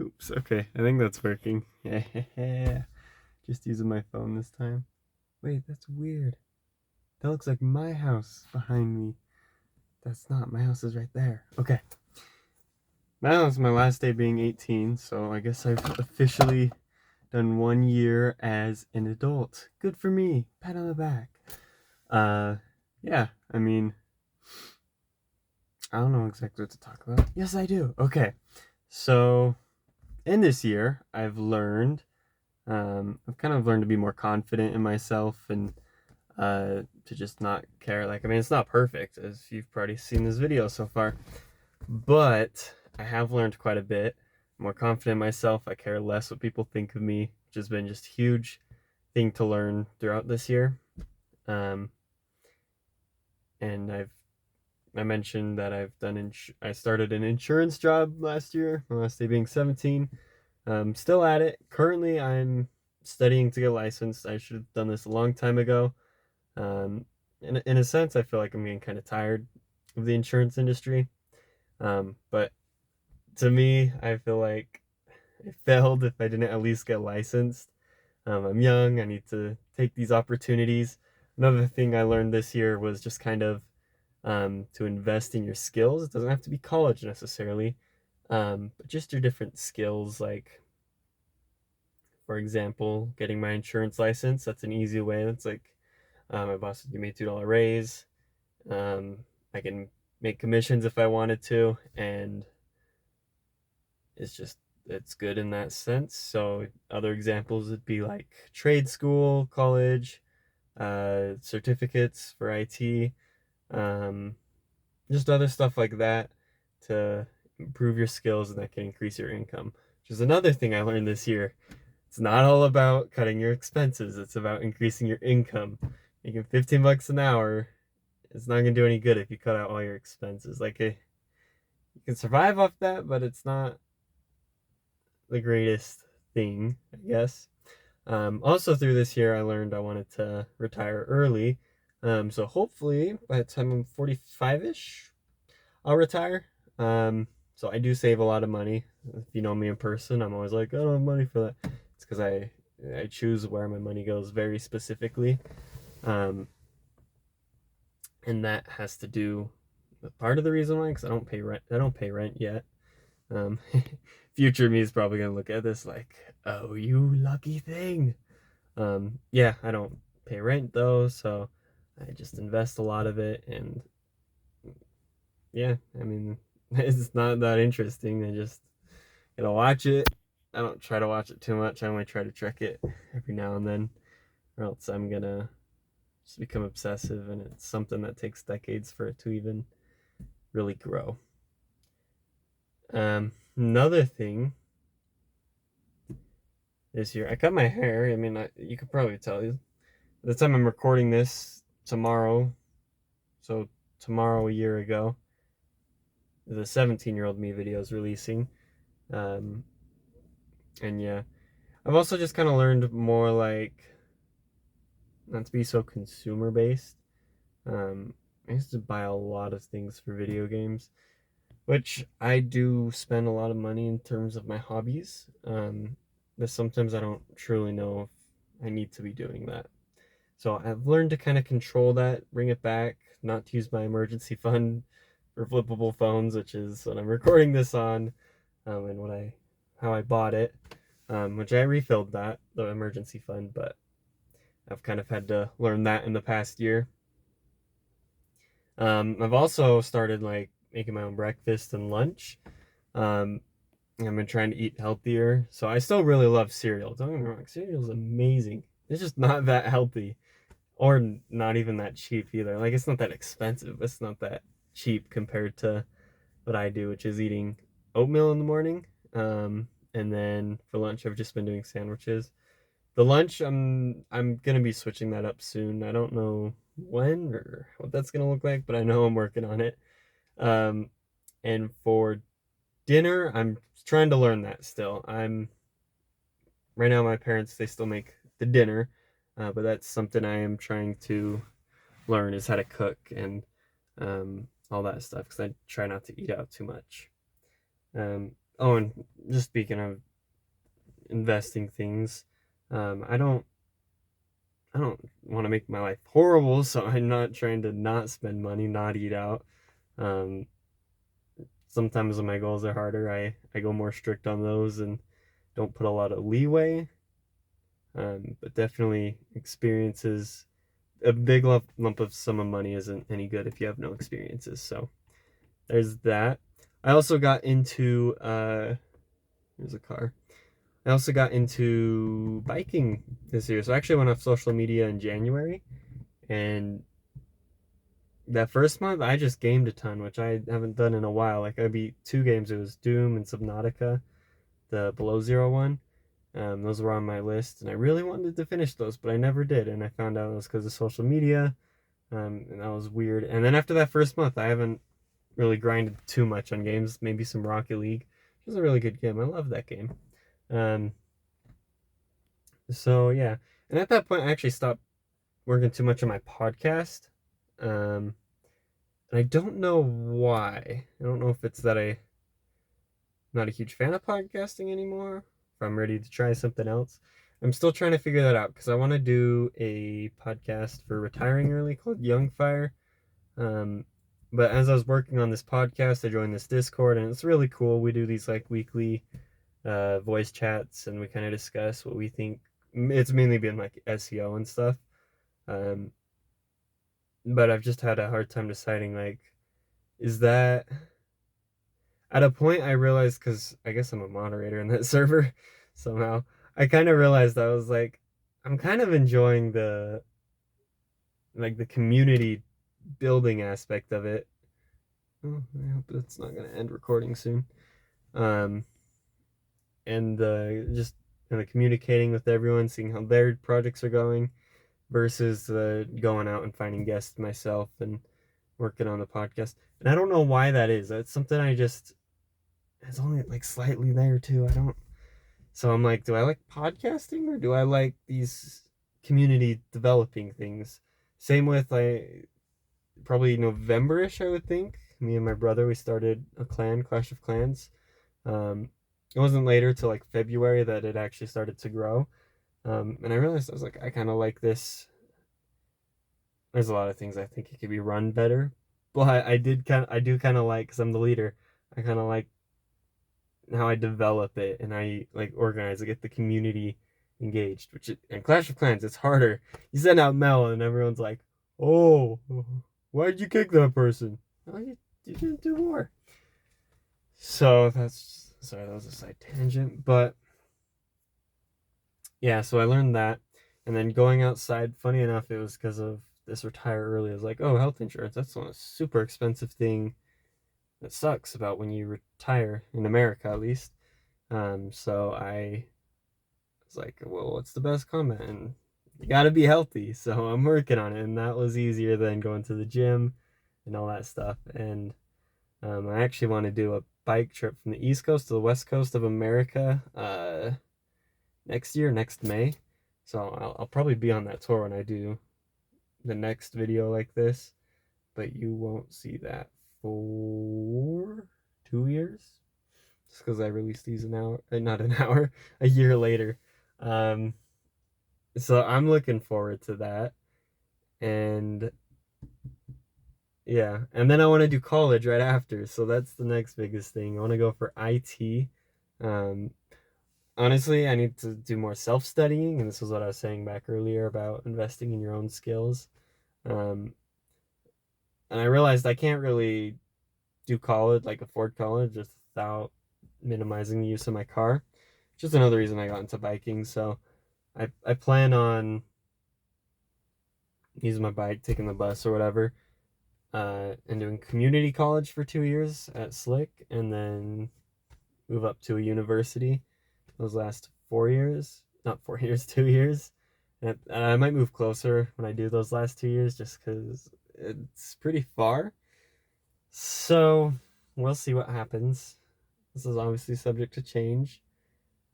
Oops, okay, I think that's working. Yeah, just using my phone this time. Wait, that's weird. That looks like my house behind me. That's not, my house is right there. Okay. Now is my last day being 18, so I guess I've officially done 1 year as an adult. Good for me. Pat on the back. Uh, yeah, I mean, I don't know exactly what to talk about. Yes, I do. Okay. So, in this year, I've kind of learned to be more confident in myself and to just not care. Like, I mean, it's not perfect, as you've probably seen this video so far, but I have learned quite a bit. I'm more confident in myself. I care less what people think of me, which has been just a huge thing to learn throughout this year. Um, and I mentioned that I started an insurance job last year, my last day being 17. Still at it. Currently, I'm studying to get licensed. I should have done this a long time ago. Um, in a sense, I feel like I'm getting kind of tired of the insurance industry. But to me, I feel like I failed if I didn't at least get licensed. I'm young. I need to take these opportunities. Another thing I learned this year was just kind of to invest in your skills. It doesn't have to be college necessarily, but just your different skills. Like, for example, getting my insurance license. That's an easy way. That's like my boss would give me a $2 raise. Um, I can make commissions if I wanted to, and it's just it's good in that sense. So other examples would be like trade school, college, certificates for IT, um, just other stuff like that to improve your skills and that can increase your income. Which is another thing I learned this year. It's not all about cutting your expenses. It's about increasing your income. Making 15 bucks an hour, it's not gonna do any good if you cut out all your expenses. Like, you can survive off that, but it's not the greatest thing, I guess. Also, through this year, I learned I wanted to retire early. So hopefully, by the time I'm 45-ish, I'll retire. So I do save a lot of money. If you know me in person, I'm always like, I don't have money for that. It's because I choose where my money goes very specifically. Um, and that has to do with part of the reason why, because I don't pay rent. I don't pay rent yet. Um, future me is probably gonna look at this like, oh, you lucky thing. Yeah, I don't pay rent though, so I just invest a lot of it, and yeah, I mean, it's not that interesting. I just watch it. I don't try to watch it too much. I only try to check it every now and then, or else I'm gonna just become obsessive, and it's something that takes decades for it to even really grow. Another thing this year, I cut my hair. I mean, you could probably tell. The time I'm recording this tomorrow, so tomorrow a year ago, the 17-year-old me video is releasing. Um, and yeah, I've also just kind of learned more like not to be so consumer based. I used to buy a lot of things for video games, which I do spend a lot of money in terms of my hobbies. But sometimes I don't truly know if I need to be doing that. So I've learned to kind of control that, bring it back, not to use my emergency fund for flippable phones, which is what I'm recording this on, and how I bought it, which I refilled the emergency fund, but I've kind of had to learn that in the past year. I've also started like making my own breakfast and lunch. Um, I've been trying to eat healthier, so I still really love cereal. Don't get me wrong, cereal is amazing. It's just not that healthy, or not even that cheap either. Like, it's not that expensive. It's not that cheap compared to what I do, which is eating oatmeal in the morning. And then for lunch, I've just been doing sandwiches. The lunch, I'm gonna be switching that up soon. I don't know when or what that's gonna look like, but I know I'm working on it. Um, and for dinner, I'm trying to learn that still. I'm right now. My parents, they still make the dinner, but that's something I am trying to learn, is how to cook and all that stuff, because I try not to eat out too much. Oh, and just speaking of investing things, I don't want to make my life horrible, so I'm not trying to not spend money, not eat out. Um, Sometimes when my goals are harder, I go more strict on those and don't put a lot of leeway. But definitely experiences, a big lump of sum of money isn't any good if you have no experiences. So there's that. I also got into here's a car. I also got into biking this year. So I actually went off social media in January, and that first month I just gamed a ton, which I haven't done in a while. Like I beat two games. It was Doom and Subnautica, the Below Zero one. Those were on my list, and I really wanted to finish those, but I never did. And I found out it was because of social media, and that was weird. And then after that first month, I haven't really grinded too much on games. Maybe some Rocket League, which is a really good game. I love that game. Um, so yeah, and at that point, I actually stopped working too much on my podcast. Um, and I don't know why. I don't know if it's that I'm not a huge fan of podcasting anymore. If I'm ready to try something else. I'm still trying to figure that out because I want to do a podcast for retiring early called Young Fire. Um, but as I was working on this podcast, I joined this Discord, and it's really cool. We do these like weekly voice chats, and we kind of discuss what we think. It's mainly been like SEO and stuff. Um, but I've just had a hard time deciding like, is that at a point I realized, because I guess I'm a moderator in that server somehow. I kind of realized I was like, I'm kind of enjoying the community building aspect of it. Oh, I hope that's not going to end recording soon. Um, and just kind of communicating with everyone, seeing how their projects are going, versus going out and finding guests myself and working on the podcast. And I don't know why that is. That's something it's only like slightly there too. I don't. So I'm like, do I like podcasting or do I like these community developing things? Same with like probably November-ish, I would think. Me and my brother, we started a clan, Clash of Clans. Um, it wasn't later till like February that it actually started to grow. And I realized I was like, I kind of like this. There's a lot of things I think it could be run better, but I do kind of like, because I'm the leader. I kind of like how I develop it and I like organize it, get the community engaged. And Clash of Clans, it's harder. You send out Mel and everyone's like, "Oh, why'd you kick that person?" Oh, you didn't do more. So that's sorry, that was a side tangent, but yeah. So I learned that, and then going outside. Funny enough, it was because of this retire early. I was like, "Oh, health insurance. That's one super expensive thing that sucks about when you retire in America, at least." So I was like, well, what's the best comment? And you got to be healthy. So I'm working on it. And that was easier than going to the gym and all that stuff. And I actually want to do a bike trip from the East Coast to the West Coast of America next year, next May. So I'll probably be on that tour when I do the next video like this. But you won't see that for 2 years. Just because I released these an hour, not an hour, a year later. Um, so I'm looking forward to that. And yeah, and then I want to do college right after. So that's the next biggest thing. I want to go for IT. Um, Honestly, I need to do more self-studying, and this was what I was saying back earlier about investing in your own skills. Um, and I realized I can't really do college, like afford college, just without minimizing the use of my car. Just another reason I got into biking. So I plan on using my bike, taking the bus or whatever, and doing community college for 2 years at Slick, and then move up to a university those last 4 years. Not 4 years, 2 years. And I might move closer when I do those last 2 years just because it's pretty far. So we'll see what happens. This is obviously subject to change.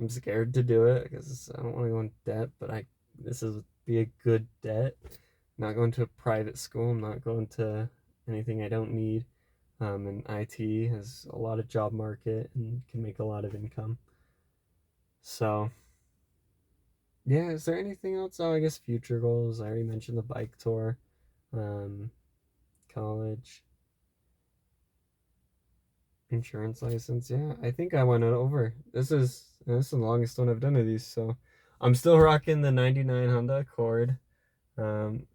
I'm scared to do it because I don't want to go in debt, but this is be a good debt. I'm not going to a private school. I'm not going to anything I don't need. And IT has a lot of job market and can make a lot of income. So yeah, is there anything else? Oh, I guess future goals. I already mentioned the bike tour, um, college, insurance license. Yeah, I think I went it over. This is the longest one I've done of these, so I'm still rocking the '99 Honda Accord. Um,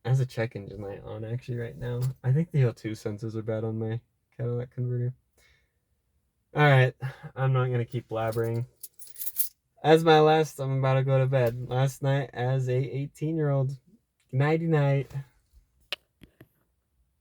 as a check engine light on actually right now. I think the O2 sensors are bad on my Cadillac converter. All right, I'm not gonna keep blabbering. As my last, I'm about to go to bed. Last night as a 18-year-old. Nighty night.